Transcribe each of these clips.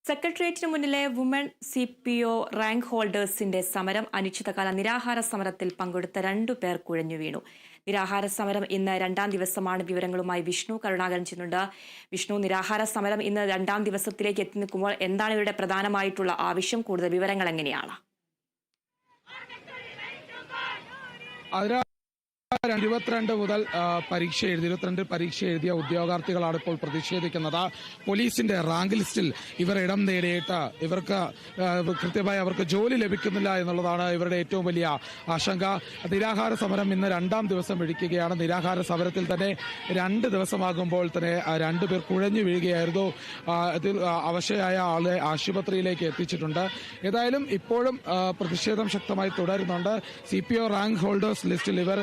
സെക്രട്ടേറിയറ്റിന് മുന്നിലെ woman CPO rank ഹോൾഡേഴ്സിന്റെ സമരം അനിശ്ചിതകാല നിരാഹാര സമരത്തിൽ പങ്കെടുത്ത 2 പേർ കുഴഞ്ഞു വീണു. നിരാഹാര സമരം ഇന്ന് 2ാം ദിവസമാണ്. വിവരങ്ങളുമായി വിഷ്ണു കരുണാകരൻ ചെയ്യുന്നുണ്ട്. വിഷ്ണു, നിരാഹാര സമരം ഇന്ന് 2ാം ദിവസത്തിലേക്ക് എത്തി നിൽക്കുമ്പോൾ എന്താണ് ഇവരുടെ പ്രധാനമായിട്ടുള്ള ആവശ്യം? കൂടുതൽ വിവരങ്ങൾ എങ്ങനെയാണ്? 22 മുതൽ പരീക്ഷ എഴുതിയ ഉദ്യോഗാർത്ഥികളാണ് ഇപ്പോൾ പ്രതിഷേധിക്കുന്നത്. പോലീസിന്റെ റാങ്ക് ലിസ്റ്റിൽ ഇവർ ഇടം നേടിയിട്ട് ഇവർക്ക് കൃത്യമായി അവർക്ക് ജോലി ലഭിക്കുന്നില്ല എന്നുള്ളതാണ് ഇവരുടെ ഏറ്റവും വലിയ ആശങ്ക. നിരാഹാര സമരം ഇന്ന് 2ാം ദിവസം ഇരിക്കുകയാണ്. നിരാഹാര സമരത്തിൽ തന്നെ 2 ദിവസമാകുമ്പോൾ തന്നെ 2 പേർ കുഴഞ്ഞു വീഴുകയായിരുന്നു. ഇതിൽ അവശയായ ആളെ ആശുപത്രിയിലേക്ക് എത്തിച്ചിട്ടുണ്ട്. ഏതായാലും ഇപ്പോഴും പ്രതിഷേധം ശക്തമായി തുടരുന്നുണ്ട്. CPO റാങ്ക് ഹോൾഡേഴ്സ് ലിസ്റ്റിൽ ഇവർ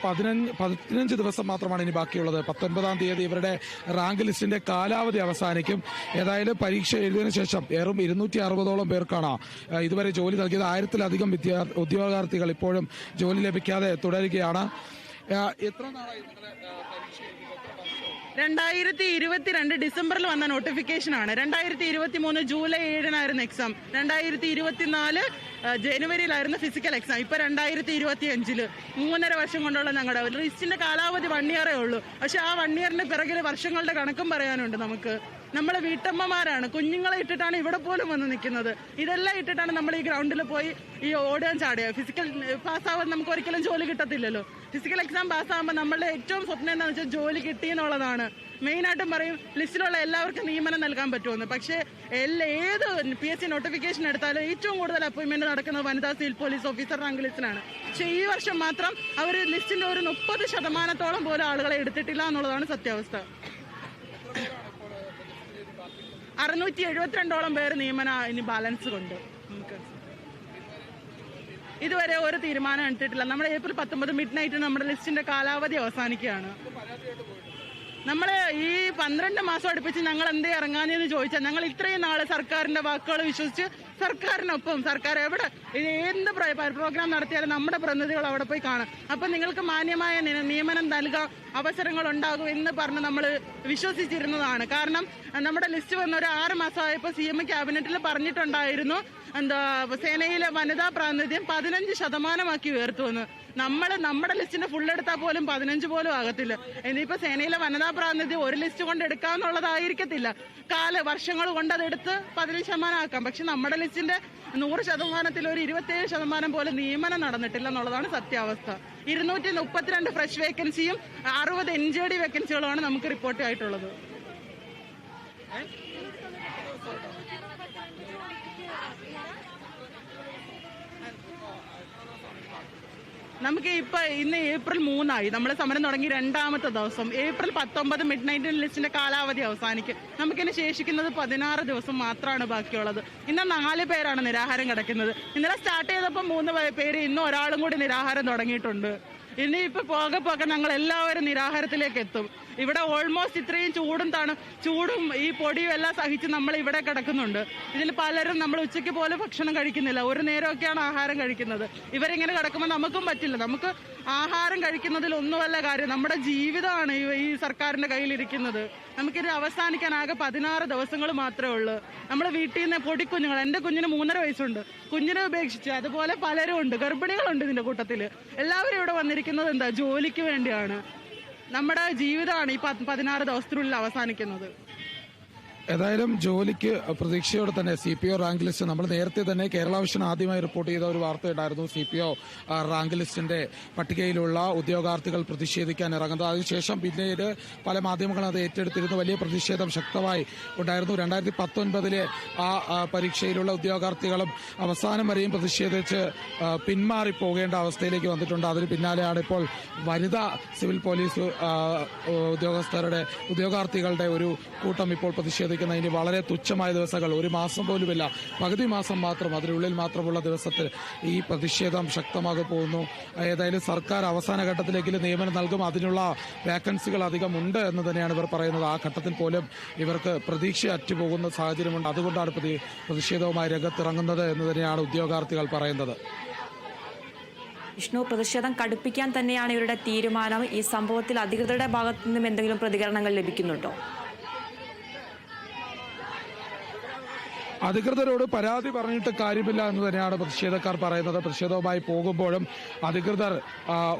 15 ദിവസം മാത്രമാണ് ഇനി ബാക്കിയുള്ളത്. 19ാം തീയതി ഇവരുടെ റാങ്ക് ലിസ്റ്റിന്റെ കാലാവധി അവസാനിക്കും. ഏതായാലും പരീക്ഷ എഴുതിയതിനു ശേഷം 260ഓളം പേർക്കാണ് ഇതുവരെ ജോലി നൽകിയത്. 1000-ലധികം ഉദ്യോഗാർത്ഥികൾ ഇപ്പോഴും ജോലി ലഭിക്കാതെ തുടരുകയാണ്. എത്ര നാളായി പരീക്ഷ 2022 ഡിസംബറിൽ വന്ന നോട്ടിഫിക്കേഷനാണ്. 2023 ജൂലൈ 7-നായിരുന്നു എക്സാം. 2024 ജനുവരിയിലായിരുന്നു ഫിസിക്കൽ എക്സാം. ഇപ്പൊ 2025 3.5 വർഷം കൊണ്ടുള്ള ഞങ്ങളുടെ ലിസ്റ്റിന്റെ കാലാവധി 1 ഇയറേ ഉള്ളൂ. പക്ഷെ ആ 1 ഇയറിന്റെ പിറകിൽ വർഷങ്ങളുടെ കണക്കും പറയാനുണ്ട്. നമ്മളെ വീട്ടമ്മമാരാണ്, കുഞ്ഞുങ്ങളെ ഇട്ടിട്ടാണ് ഇവിടെ പോലും വന്ന് നിൽക്കുന്നത്. ഇതെല്ലാം ഇട്ടിട്ടാണ് നമ്മൾ ഈ ഗ്രൗണ്ടിൽ പോയി ഈ ഓടാൻ ചാടുക. ഫിസിക്കൽ പാസ്സാവാൻ നമുക്ക് ഒരിക്കലും ജോലി കിട്ടത്തില്ലല്ലോ. ഫിസിക്കൽ എക്സാം പാസ്സാകുമ്പോൾ നമ്മളുടെ ഏറ്റവും സ്വപ്നം എന്താണെന്ന് വെച്ചാൽ ജോലി കിട്ടി എന്നുള്ളതാണ്. മെയിനായിട്ടും പറയും ലിസ്റ്റിലുള്ള എല്ലാവർക്കും നിയമനം നൽകാൻ പറ്റുമെന്ന്. പക്ഷേ ഏത് PSC നോട്ടിഫിക്കേഷൻ എടുത്താലും ഏറ്റവും കൂടുതൽ അപ്പോയിന്റ്മെന്റ് നടക്കുന്നത് വനിതാ സിവിൽ പോലീസ് ഓഫീസർ റാങ്ക് ലിസ്റ്റിനാണ്. പക്ഷേ ഈ വർഷം മാത്രം അവർ ലിസ്റ്റിന്റെ ഒരു 30% പോലും ആളുകളെ എടുത്തിട്ടില്ല എന്നുള്ളതാണ് സത്യാവസ്ഥ. 672ഓളം പേര് നിയമന ഇനി ബാലൻസ് കൊണ്ട് നമുക്ക് ഇതുവരെ ഒരു തീരുമാനം എടുത്തിട്ടില്ല. നമ്മുടെ ഏപ്രിൽ 19 മിഡ് നൈറ്റ് നമ്മുടെ ലിസ്റ്റിന്റെ കാലാവധി അവസാനിക്കുകയാണ്. നമ്മൾ ഈ 12 മാസം അടുപ്പിച്ച് ഞങ്ങൾ എന്തേ ഇറങ്ങാനെന്ന് ചോദിച്ചാൽ ഞങ്ങൾ ഇത്രയും നാളെ സർക്കാരിന്റെ വാക്കുകൾ വിശ്വസിച്ച് സർക്കാരിനൊപ്പം സർക്കാർ എവിടെ എന്ത് പ്രോഗ്രാം നടത്തിയാലും നമ്മുടെ പ്രതിനിധികൾ അവിടെ പോയി കാണാം. അപ്പൊ നിങ്ങൾക്ക് മാന്യമായ നിയമനം നൽകാൻ അവസരങ്ങൾ ഉണ്ടാകും എന്ന് പറഞ്ഞ് നമ്മൾ വിശ്വസിച്ചിരുന്നതാണ്. കാരണം നമ്മുടെ ലിസ്റ്റ് വന്ന ഒരു 6 മാസമായപ്പോൾ CM ക്യാബിനറ്റിൽ പറഞ്ഞിട്ടുണ്ടായിരുന്നു സേനയിലെ വനിതാ പ്രാതിനിധ്യം 15% ഉയർത്തുമെന്ന്. നമ്മുടെ ലിസ്റ്റിന്റെ ഫുൾ എടുത്താൽ പോലും 15 പോലും ആകത്തില്ല. ഇനിയിപ്പോ സേനയിലെ വനിതാ പ്രാതിനിധ്യം ഒരു ലിസ്റ്റ് കൊണ്ട് എടുക്കാന്നുള്ളതായിരിക്കത്തില്ല. വർഷങ്ങൾ കൊണ്ട് അതെടുത്ത് 15% ആക്കാം. പക്ഷെ നമ്മുടെ ലിസ്റ്റിന്റെ 100%-ൽ ഒരു 27% പോലും നിയമനം നടന്നിട്ടില്ല എന്നുള്ളതാണ് സത്യാവസ്ഥ. 232 ഫ്രഷ് വേക്കൻസിയും 60 NJD വേക്കൻസികളുമാണ് നമുക്ക് റിപ്പോർട്ട് ആയിട്ടുള്ളത്. നമുക്ക് ഇന്ന് ഏപ്രിൽ 3 നമ്മൾ സമരം തുടങ്ങി 2ാമത്തെ ദിവസം. ഏപ്രിൽ 19 മിഡ് നൈറ്റ് ലിസ്റ്റിന്റെ കാലാവധി അവസാനിക്കും. നമുക്കിനി ശേഷിക്കുന്നത് 16 ദിവസം മാത്രമാണ് ബാക്കിയുള്ളത്. ഇന്ന് 4 പേരാണ് നിരാഹാരം കിടക്കുന്നത്. ഇന്നലെ സ്റ്റാർട്ട് ചെയ്തപ്പോൾ 3 പേര്, ഇന്ന് ഒരാളും കൂടി നിരാഹാരം തുടങ്ങിയിട്ടുണ്ട്. ഇനിയിപ്പോ പോകെ ഞങ്ങൾ എല്ലാവരും നിരാഹാരത്തിലേക്ക് എത്തും. ഇവിടെ ഓൾമോസ്റ്റ് ഇത്രയും ചൂടും ഈ പൊടിയും എല്ലാം സഹിച്ച് നമ്മൾ ഇവിടെ കിടക്കുന്നുണ്ട്. ഇതിൽ പലരും നമ്മൾ ഉച്ചയ്ക്ക് പോലും ഭക്ഷണം കഴിക്കുന്നില്ല. ഒരു നേരമൊക്കെയാണ് ആഹാരം കഴിക്കുന്നത്. ഇവരിങ്ങനെ കിടക്കുമ്പോൾ നമുക്കും പറ്റില്ല. നമുക്ക് ആഹാരം കഴിക്കുന്നതിൽ ഒന്നുമല്ല കാര്യം, നമ്മുടെ ജീവിതമാണ് ഈ സർക്കാരിന്റെ കയ്യിലിരിക്കുന്നത്. നമുക്കിത് അവസാനിക്കാൻ ആകെ 16 ദിവസങ്ങൾ മാത്രമേ ഉള്ളൂ. നമ്മൾ വീട്ടിൽ നിന്ന് പൊടിക്കുഞ്ഞുങ്ങൾ, എൻ്റെ കുഞ്ഞിന് 3.5 വയസ്സുണ്ട്, കുഞ്ഞിനെ ഉപേക്ഷിച്ച് അതുപോലെ പലരും ഉണ്ട്, ഗർഭിണികളുണ്ട് ഇതിന്റെ കൂട്ടത്തിൽ. എല്ലാവരും ഇവിടെ വന്നിരിക്കുന്നത് എന്താ, ജോലിക്ക് വേണ്ടിയാണ്. നമ്മുടെ ജീവിതമാണ് ഈ 16 ദിവസത്തിനുള്ളിൽ അവസാനിക്കുന്നത്. ഏതായാലും ജോലിക്ക് പ്രതീക്ഷയോടെ തന്നെ CPO റാങ്ക് ലിസ്റ്റ് നമ്മൾ നേരത്തെ തന്നെ കേരള വിഷൻ ആദ്യമായി റിപ്പോർട്ട് ചെയ്ത ഒരു വാർത്തയുണ്ടായിരുന്നു. CPO റാങ്ക് ലിസ്റ്റിന്റെ പട്ടികയിലുള്ള ഉദ്യോഗാർത്ഥികൾ പ്രതിഷേധിക്കാൻ ഇറങ്ങുന്നത്. അതിനുശേഷം പിന്നീട് പല മാധ്യമങ്ങളും അത് ഏറ്റെടുത്തിരുന്നു. വലിയ പ്രതിഷേധം ശക്തമായി ഉണ്ടായിരുന്നു. 2019 ആ പരീക്ഷയിലുള്ള ഉദ്യോഗാർത്ഥികളും അവസാനം വരെയും പ്രതിഷേധിച്ച് പിന്മാറിപ്പോകേണ്ട അവസ്ഥയിലേക്ക് വന്നിട്ടുണ്ട്. അതിന് പിന്നാലെയാണ് ഇപ്പോൾ വനിതാ സിവിൽ പോലീസ് ഉദ്യോഗാർത്ഥികളുടെ ഒരു കൂട്ടം ഇപ്പോൾ പ്രതിഷേധിക്കുന്നത്. ഇനി വളരെ തുച്ഛമായ ദിവസങ്ങൾ, 1 മാസം പോലുമില്ല, പകുതി മാസം മാത്രം, അതിനുള്ളിൽ മാത്രമുള്ള ദിവസത്തിൽ ഈ പ്രതിഷേധം ശക്തമാകെ പോകുന്നു. ഏതായാലും സർക്കാർ അവസാന ഘട്ടത്തിലേക്ക് നിയമനം നൽകും, അതിനുള്ള വേക്കൻസികൾ അധികമുണ്ട് എന്ന് തന്നെയാണ് ഇവർ പറയുന്നത്. ആ ഘട്ടത്തിൽ പോലും ഇവർക്ക് പ്രതീക്ഷ അറ്റുപോകുന്ന സാഹചര്യമുണ്ട്. അതുകൊണ്ടാണ് പ്രതിഷേധവുമായി രംഗത്തിറങ്ങുന്നത് എന്ന് തന്നെയാണ് ഉദ്യോഗാർത്ഥികൾ പറയുന്നത്. വിഷ്ണു, പ്രതിഷേധം കടുപ്പിക്കാൻ തന്നെയാണ് ഇവരുടെ തീരുമാനം. ഈ സംഭവത്തിൽ അധികൃതരുടെ ഭാഗത്തു നിന്നും എന്തെങ്കിലും പ്രതികരണങ്ങൾ ലഭിക്കുന്നുണ്ടോ? അധികൃതരോട് പരാതി പറഞ്ഞിട്ട് കാര്യമില്ല എന്ന് തന്നെയാണ് പ്രതിഷേധക്കാർ പറയുന്നത്. പ്രതിഷേധവുമായി പോകുമ്പോഴും അധികൃതർ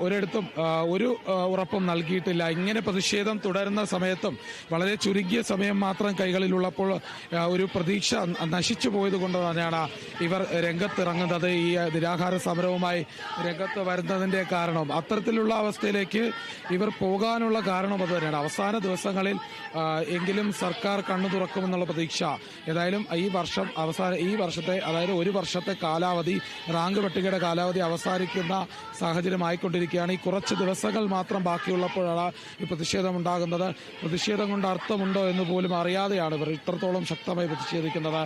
ഒരിടത്തും ഒരു ഉറപ്പും നൽകിയിട്ടില്ല. ഇങ്ങനെ പ്രതിഷേധം തുടരുന്ന സമയത്തും വളരെ ചുരുങ്ങിയ സമയം മാത്രം കൈകളിലുള്ളപ്പോൾ ഒരു പ്രതീക്ഷ നശിച്ചു പോയത് കൊണ്ട് തന്നെയാണ് ഇവർ രംഗത്തിറങ്ങുന്നത്. ഈ നിരാഹാര സമരവുമായി രംഗത്ത് വരുന്നതിന്റെ കാരണം അത്തരത്തിലുള്ള അവസ്ഥയിലേക്ക് ഇവർ പോകാനുള്ള കാരണം അത് തന്നെയാണ്. അവസാന ദിവസങ്ങളിൽ എങ്കിലും സർക്കാർ കണ്ണു തുറക്കുമെന്നുള്ള പ്രതീക്ഷ. ഏതായാലും ഈ വർഷത്തെ അതായത് ഒരു വർഷത്തെ കാലാവധി റാങ്ക് പട്ടികയുടെ കാലാവധി അവസാനിക്കുന്ന സാഹചര്യമായിക്കൊണ്ടിരിക്കുകയാണ്. ഈ കുറച്ച് ദിവസങ്ങൾ മാത്രം ബാക്കിയുള്ളപ്പോഴാണ് ഈ പ്രതിഷേധം ഉണ്ടാകുന്നത്. പ്രതിഷേധം കൊണ്ട് അർത്ഥമുണ്ടോ എന്ന് പോലും അറിയാതെയാണ് ഇവർ ഇത്രത്തോളം ശക്തമായി പ്രതിഷേധിക്കുന്നത്.